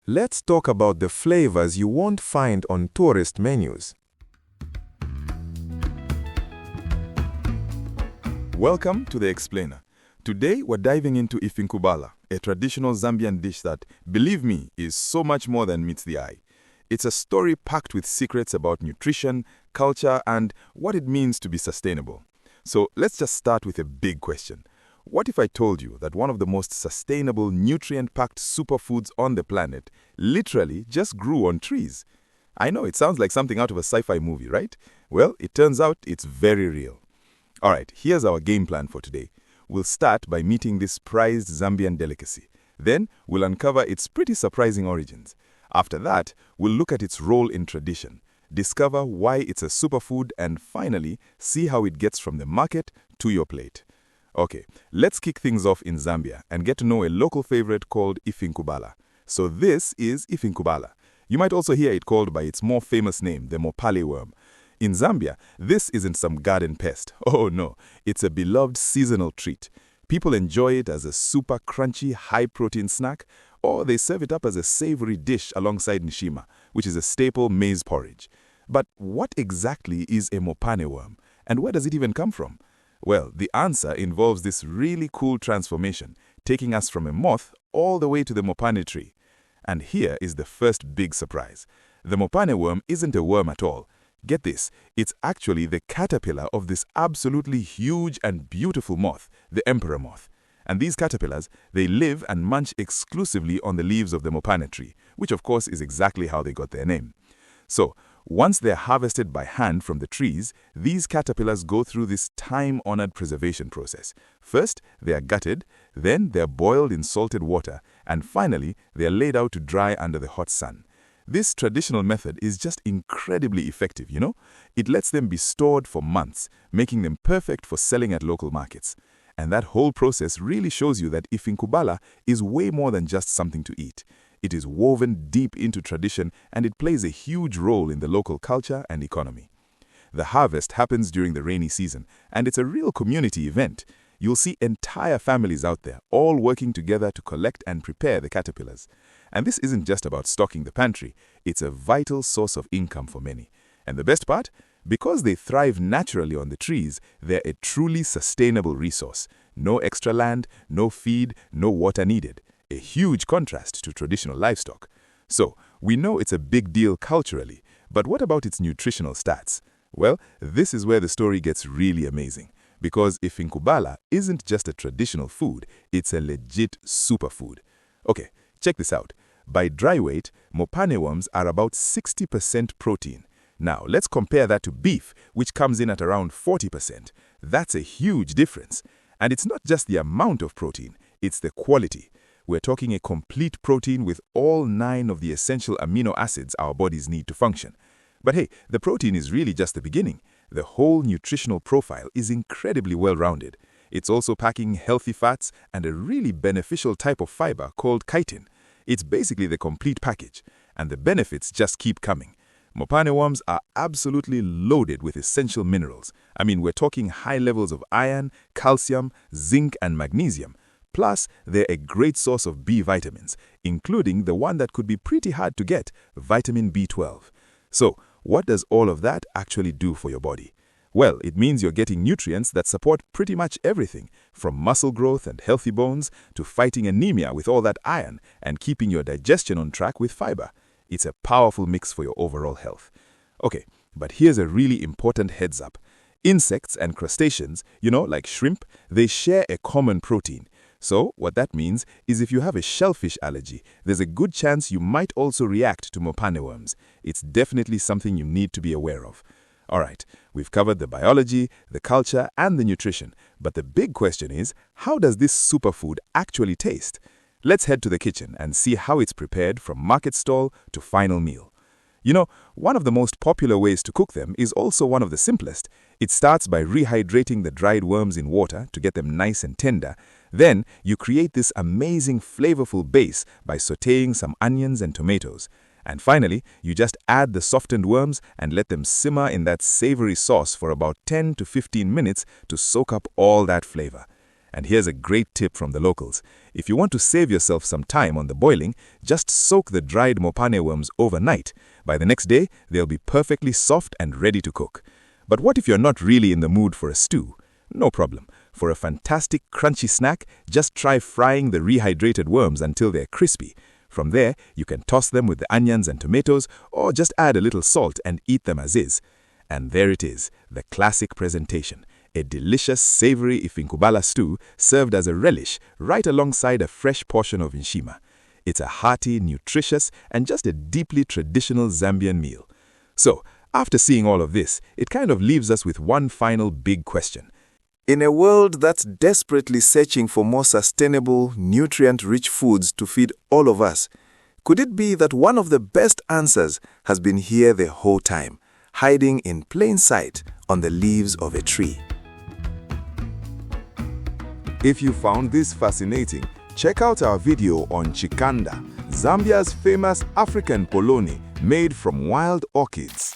Let's talk about the flavors you won't find on tourist menus. Welcome to The Explainer. Today we're diving into Ifinkubala, a traditional Zambian dish that, believe me, is so much more than meets the eye. It's a story packed with secrets about nutrition, culture, and what it means to be sustainable. So let's just start with a big question. What if I told you that one of the most sustainable, nutrient-packed superfoods on the planet literally just grew on trees? I know it sounds like something out of a sci-fi movie, right? Well, it turns out it's very real. Alright, here's our game plan for today. We'll start by meeting this prized Zambian delicacy. Then, we'll uncover its pretty surprising origins. After that, we'll look at its role in tradition, discover why it's a superfood, and finally, see how it gets from the market to your plate. Okay, let's kick things off in Zambia and get to know a local favorite called Ifinkubala. So this is Ifinkubala. You might also hear it called by its more famous name, the Mopane worm. In Zambia, this isn't some garden pest. Oh no, it's a beloved seasonal treat. People enjoy it as a super crunchy, high-protein snack, or they serve it up as a savory dish alongside nshima, which is a staple maize porridge. But what exactly is a Mopane worm, and where does it even come from? Well, the answer involves this really cool transformation, taking us from a moth all the way to the Mopane tree. And here is the first big surprise. The Mopane worm isn't a worm at all. Get this, it's actually the caterpillar of this absolutely huge and beautiful moth, the emperor moth. And these caterpillars, they live and munch exclusively on the leaves of the Mopane tree, which of course is exactly how they got their name. So, once they're harvested by hand from the trees, these caterpillars go through this time-honored preservation process. First, they are gutted, then they're boiled in salted water, and finally, they are laid out to dry under the hot sun. This traditional method is just incredibly effective, you know? It lets them be stored for months, making them perfect for selling at local markets. And that whole process really shows you that Ifinkubala is way more than just something to eat. It is woven deep into tradition, and it plays a huge role in the local culture and economy. The harvest happens during the rainy season, and it's a real community event. You'll see entire families out there, all working together to collect and prepare the caterpillars. And this isn't just about stocking the pantry, it's a vital source of income for many. And the best part? Because they thrive naturally on the trees, they're a truly sustainable resource. No extra land, no feed, no water needed. A huge contrast to traditional livestock. So, we know it's a big deal culturally, but what about its nutritional stats? Well, this is where the story gets really amazing. Because Ifinkubala isn't just a traditional food, it's a legit superfood. Okay, check this out. By dry weight, Mopane worms are about 60% protein. Now, let's compare that to beef, which comes in at around 40%. That's a huge difference. And it's not just the amount of protein, it's the quality. We're talking a complete protein with all 9 of the essential amino acids our bodies need to function. But hey, the protein is really just the beginning. The whole nutritional profile is incredibly well-rounded. It's also packing healthy fats and a really beneficial type of fiber called chitin. It's basically the complete package, and the benefits just keep coming. Mopane worms are absolutely loaded with essential minerals. I mean, we're talking high levels of iron, calcium, zinc, and magnesium. Plus, they're a great source of B vitamins, including the one that could be pretty hard to get, vitamin B12. So, what does all of that actually do for your body? Well, it means you're getting nutrients that support pretty much everything, from muscle growth and healthy bones to fighting anemia with all that iron and keeping your digestion on track with fiber. It's a powerful mix for your overall health. Okay, but here's a really important heads up. Insects and crustaceans, like shrimp, they share a common protein. So, what that means is if you have a shellfish allergy, there's a good chance you might also react to Mopane worms. It's definitely something you need to be aware of. Alright, we've covered the biology, the culture, and the nutrition. But the big question is, how does this superfood actually taste? Let's head to the kitchen and see how it's prepared from market stall to final meal. One of the most popular ways to cook them is also one of the simplest. It starts by rehydrating the dried worms in water to get them nice and tender. Then, you create this amazing flavorful base by sautéing some onions and tomatoes. And finally, you just add the softened worms and let them simmer in that savory sauce for about 10 to 15 minutes to soak up all that flavor. And here's a great tip from the locals. If you want to save yourself some time on the boiling, just soak the dried Mopane worms overnight. By the next day, they'll be perfectly soft and ready to cook. But what if you're not really in the mood for a stew? No problem. For a fantastic crunchy snack, just try frying the rehydrated worms until they're crispy. From there, you can toss them with the onions and tomatoes, or just add a little salt and eat them as is. And there it is, the classic presentation. A delicious, savory Ifinkubala stew served as a relish right alongside a fresh portion of nshima. It's a hearty, nutritious, and just a deeply traditional Zambian meal. So, after seeing all of this, it kind of leaves us with one final big question. In a world that's desperately searching for more sustainable, nutrient-rich foods to feed all of us, could it be that one of the best answers has been here the whole time, hiding in plain sight on the leaves of a tree? If you found this fascinating, check out our video on chikanda, Zambia's famous African polony made from wild orchids.